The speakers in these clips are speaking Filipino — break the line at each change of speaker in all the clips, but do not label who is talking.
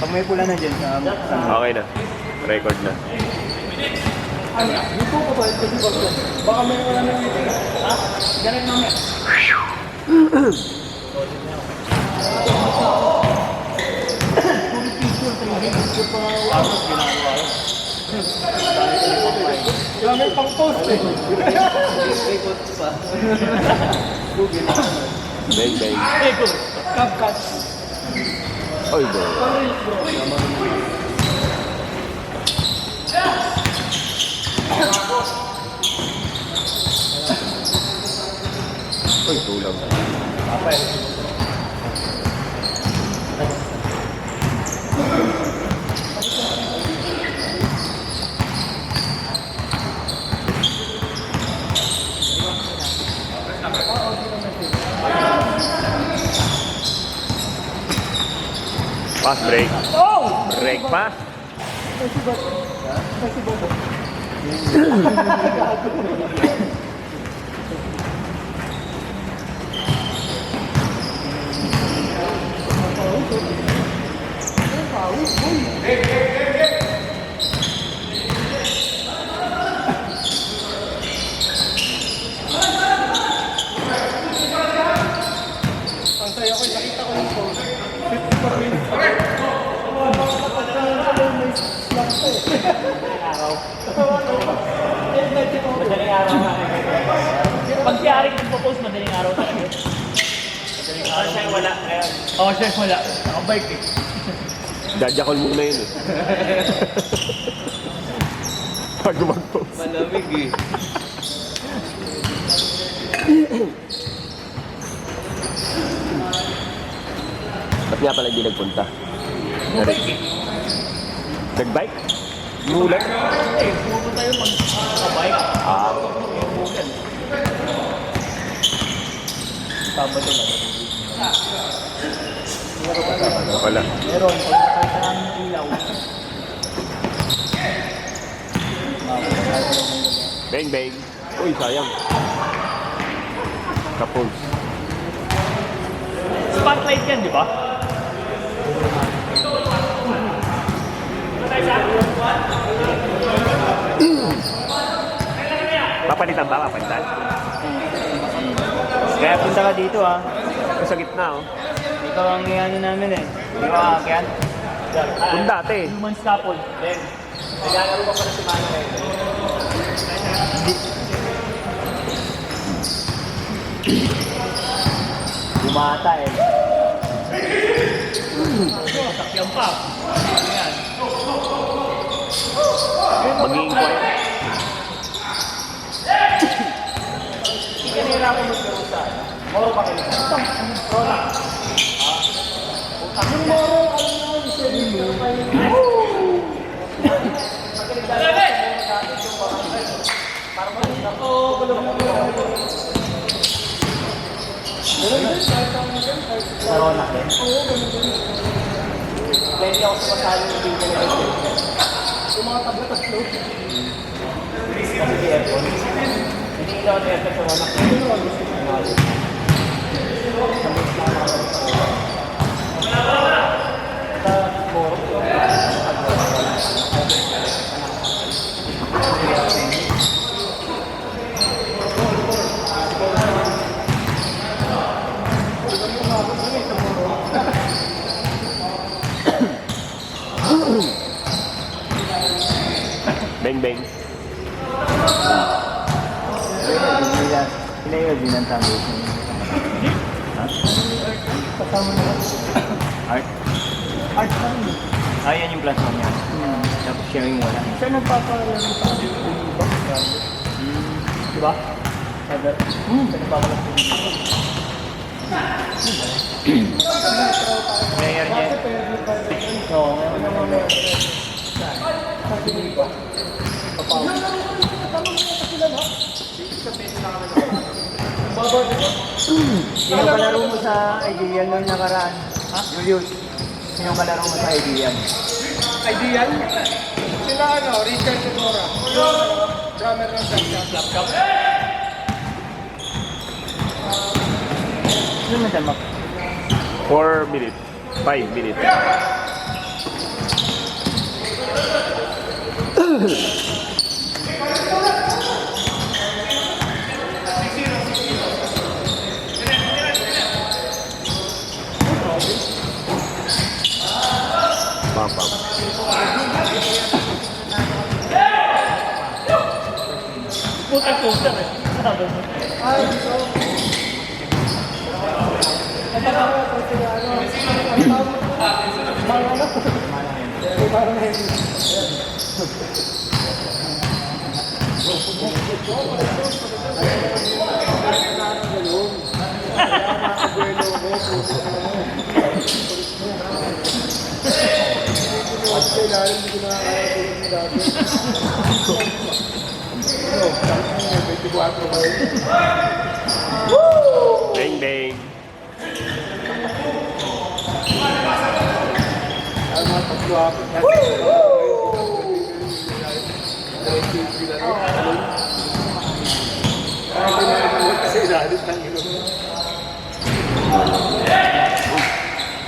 Pag may pula na dyan sa...
Okay na. Record na.
Dito ko ba? Baka may wala na dito. Ha? Ganun namin. Kaya may pang-post eh.
Bang, bang.
Cut.
Oy, bro. Uy, tulang. Pass break.
Oh!
Break pa.
Ang saya ko, nakita ko yung post. 54 minutes.
Madaling araw na. Pag si Arik nagpo-post, madaling araw talaga. Madaling araw siya wala. Oo, siya wala. Nakabike eh.
Jajakol muna yun eh. Pag mag-post.
Malamig eh.
Ba't nga pala hindi nagpunta?
Bike eh.
Nag-bike? Nulat?
Eh, pupunta yun mag-bike.
Ah.
Sabado lang.
Ano pala?
Meron, pag nakita namin yung ilaw.
Bang, bang. Uy, sayang. Kapos.
Spotlight yan, di ba?
Papalitan ba? Papalitan?
Kaya punta ka dito ah.
Ito sa gitna oh.
Ito ang ano namin eh. Di ba kaya?
Kung dati.
Human scaffold. Then, naglalaro ka pala si Mano eh.
Bumata eh.
Sakyan pa. Ayan.
Magiging quiet.
Hindi ka nahirapan maglaro sa ano. Moro pa kayo. Moro. Ang moro, alam mo yung sabi mo. Magaling dahil yung barangay. Parang magaling ako. Laro na rin? Oo, ganun. Pwede ako sumasali ng video na ito. Yung mga tablet at float. Kasi di aircon. Hindi ilaw ang aircon sa wanak.
Bang, bang.
Pinayo din ang tambo. Ha? Kasama na. Art? Art pa rin. Ayan yung plasma niya. Tapos siya yung wala. Siya nagpapalaro sa akin.
Diba? Sabi, siya nagpapalaro.
Mayor niya.
Oo.
Sino kalaro mo sa Ideal nung nakaraan? Ha? Julius. Sino kalaro mo sa Ideal?
Ideal? Sila ano, Richard Segura. Yung drummer ng Slapshot.
Sino mo siya
4 minutes. 5 minutes. Pam, pam.
Puta eh. Sabi mo.
Ay, so... Ang tawag ko sila, ano? Ang tawag ko. Mga ano? Parang heavy.
Bang, bang.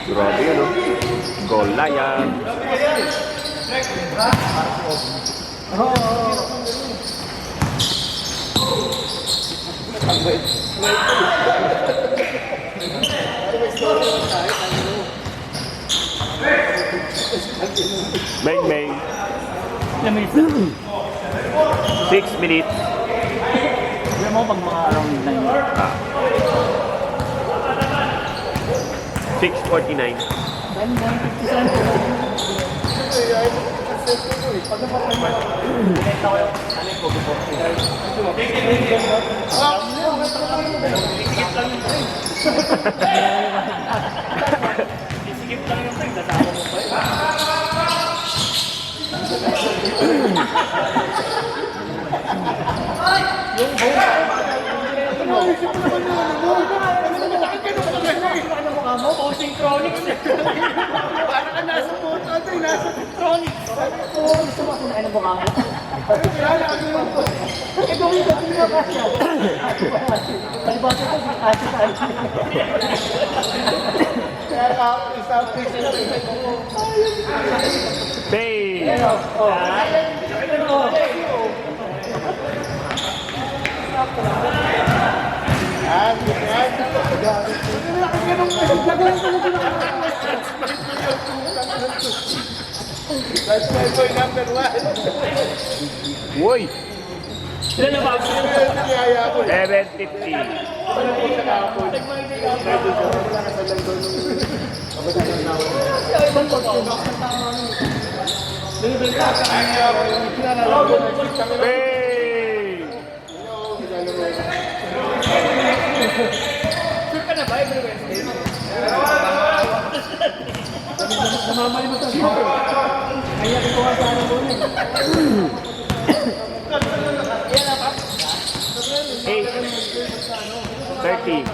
Grabe yan, oh. Goal na yan. Bang, bang.
Lamig.
6 minutes.
Alam mo pag mga around 9.
6:49.
Isigip lang yung friend, nasama mo pa yun. Synchronics eh.
Parang ka nasa photo, ito yung nasa
Synchronics.
Oo, gusto mo kung ano mukha mo?
Ito yung dating na kasya.
Palibasa ko, kasi tayo.
Kaya ka, isang piso na rin ako.
Bang!
That's my boy number 1.
Uy!
Ilan na ba?
Niyaya ko eh.
7:50.
Wala ko sa kapon. Wala ka sa London.
Bang!
Sure ka na ba? Every Wednesday?
Namamalimutan siya. Kaya ko nga sana ko yun.
8:30.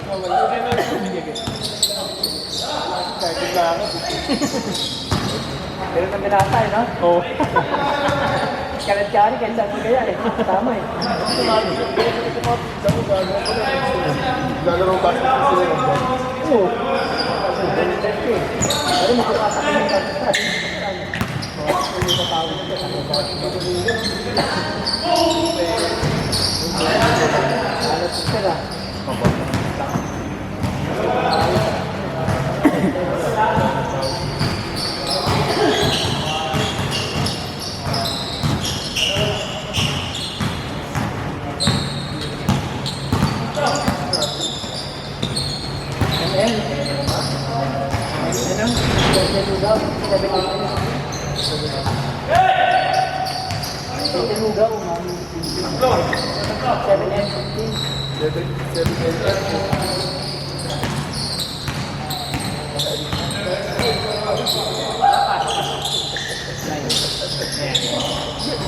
Pero nang binata eh, no? Oo. Kalat-kari, kaya saan mo kaya eh. Tama eh.
Lalaro basket ko sila.
Oo. Pero magkakasak ng pagkakas. Alas sila.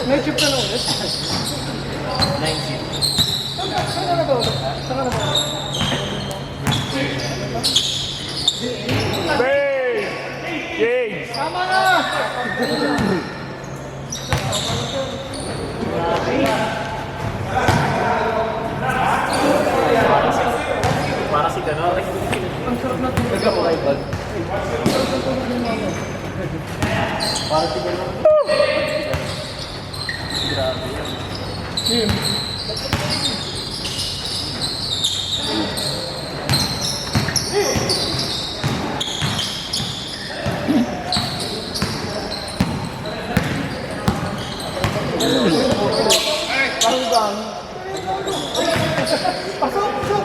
May chip na lang ulit.
19.
Saan na ba ulit? Saan na ba ulit?
Bang! James!
Tama na!
Para si Ganor.
Ang sarap na tulog.
Nagka-rival.
Para si Ganun. Parang bang. Pasok, pasok.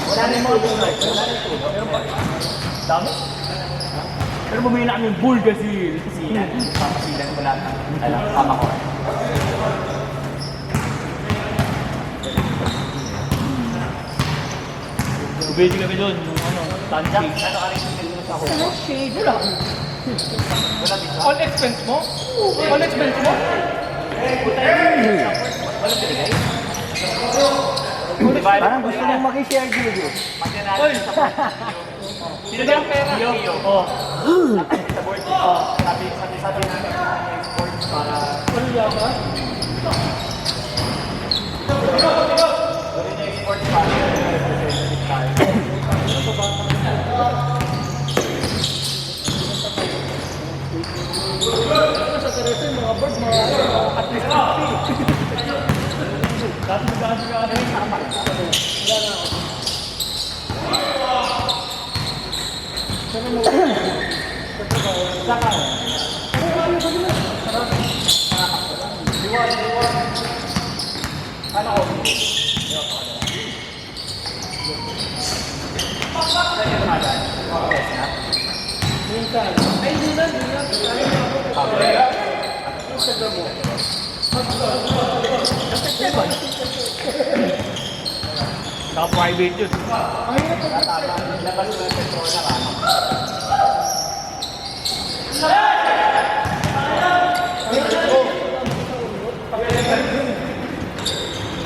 Wala na yung mga tulog. Wala na yung tulog. Meron pa.
Dami. Pero bumili na kami ng Bulgasil.
Sinan. Papasilan ko lahat ng alam, kama ko.
Bumili kami doon, yung ano,
Jack,
tansi.
ano ka rin yung sa ako?
Shade, wala.
Wala dito.
All expense mo? All expense mo?
Wala binigay.
Parang gusto nang makishare dito.
Oy!
Sino ba yung pera? Iyo.
Oh.
Sa board. Sabi namin yung sports para...
Wala ka?
Gawin niya yung sports para
Sa Teresa, yung mga bird, mga at least 50.
Tapos magkakasya rin sa kapal.
Saka. Ano ko?
Minsan. Ay, hindi na, hindi na. Instagram mo.
Naka-private yun.
Ay,
Labas mo yung petrol na kama.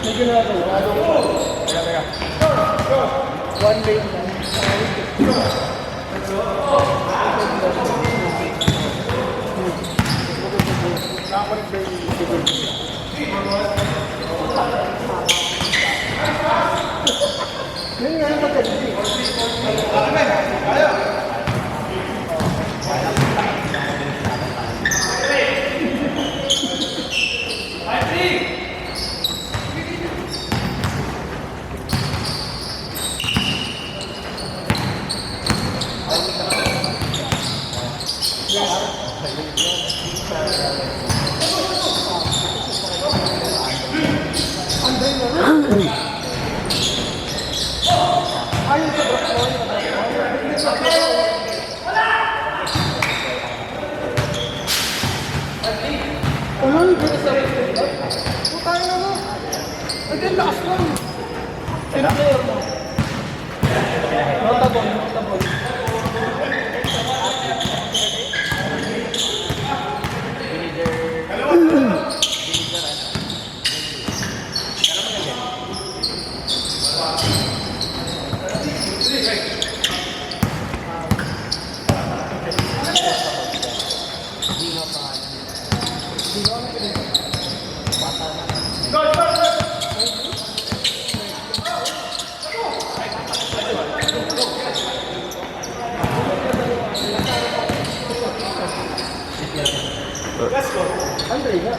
may ginagawa. One day lang. Yun nga yung maganda eh. Ulol, dito sa putang na mo. Ay, din, lakas lang. Sino player mo? Notable, notable. Andre nga.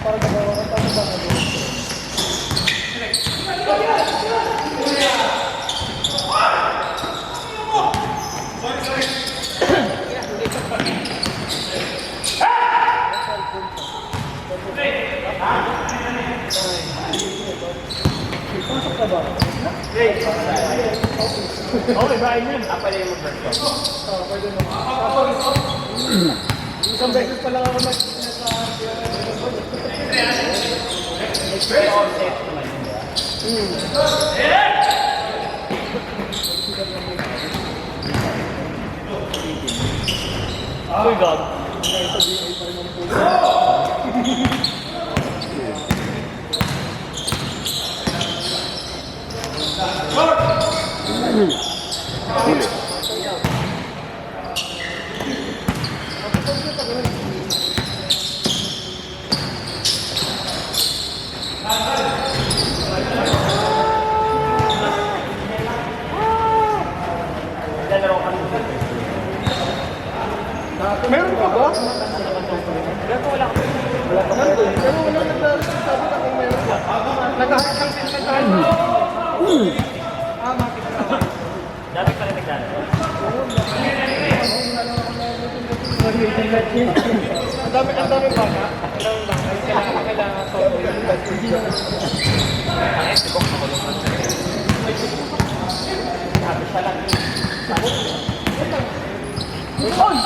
Para Pasok ka ba?
Okay, Brian yun.
Pwede yung mag-workshop.
Oo, pwede naman. Tapos, isang beses pa lang ako
Pero offset naman yun.
Uy, God.
Huli.
Lalaro ka nung
Meron ka ba?
Pero wala ka.
Wala ka man doon. Pero wala nagsasabi ka kung meron ka. Nag-hack lang din ka tayo.
Dati pa rin naglalaro.
Ang dami ba na? Kailangan ko.
Sabi siya lang.
Good.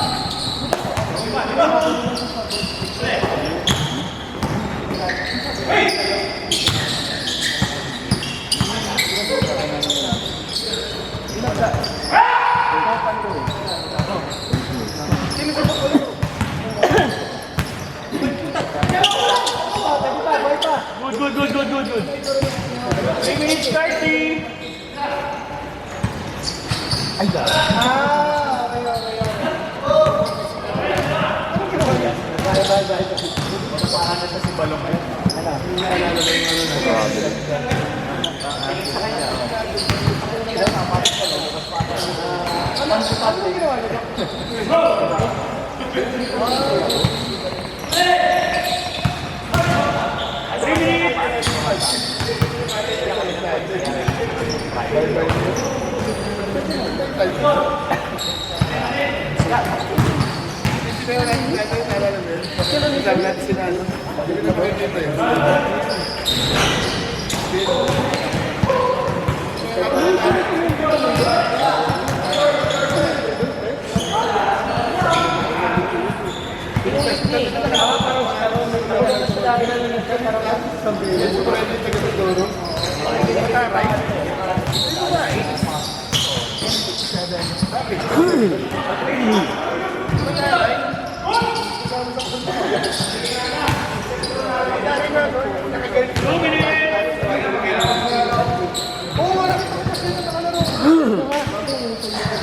3 minutes starting.
Okay.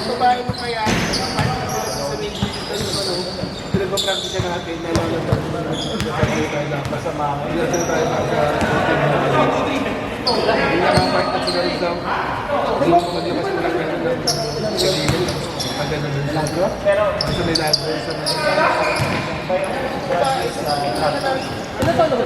Babae mo kaya sa medyo pinag-practice siya natin na lalabas sa mga hindi na part na sila exam hindi mo mag-labas mo lang ganun sa gilid pag ganun pero sa may lagro sa may ano ba ito ba?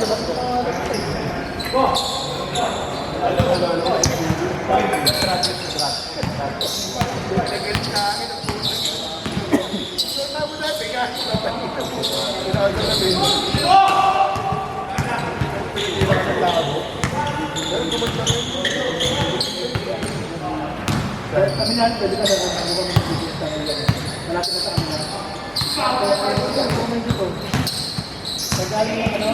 Kami na, pwede ka na malapit na sa kanila. Pagaling ng ano?